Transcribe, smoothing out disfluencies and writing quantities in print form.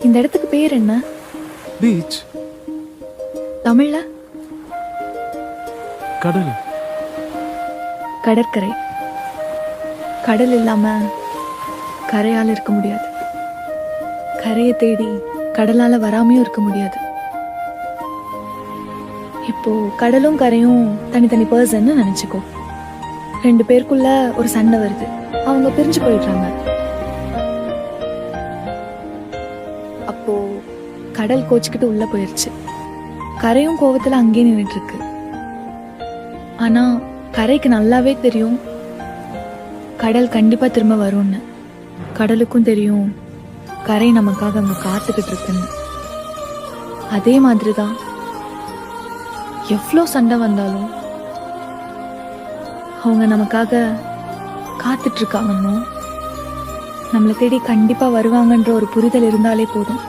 இந்த இடத்துக்கு பேர் என்ன? பீச். தமிழ்ல? கடல். கடற்கரை. கடல் இல்லாம கரையால் இருக்க முடியாது. கரையை தேடி கடலால வராமையும் இருக்க முடியாது. இப்போ கடலும் கரையும் தனித்தனி பர்சன் நினைச்சுக்கோ. 2 பேருக்குள்ள ஒரு சண்டை வருது, அவங்க பிரிஞ்சு போயிடுறாங்க. அப்போ கடல் கோச்சுக்கிட்டு உள்ள போயிருச்சு. கரையும் கோவத்துல அங்கேயே நின்றுட்டு இருக்கு. ஆனா கரைக்கு நல்லாவே தெரியும் கடல் கண்டிப்பா திரும்ப வரும்னு. கடலுக்கும் தெரியும் கரை நமக்காக அங்க காத்துக்கிட்டு இருக்குன்னு. அதே மாதிரிதான் எவ்வளோ சண்டை வந்தாலும் அவங்க நமக்காக காத்துட்டு இருக்காங்கன்னு, நம்மளை தேடி கண்டிப்பா வருவாங்கன்ற ஒரு புரிதல் இருந்தாலே போதும்.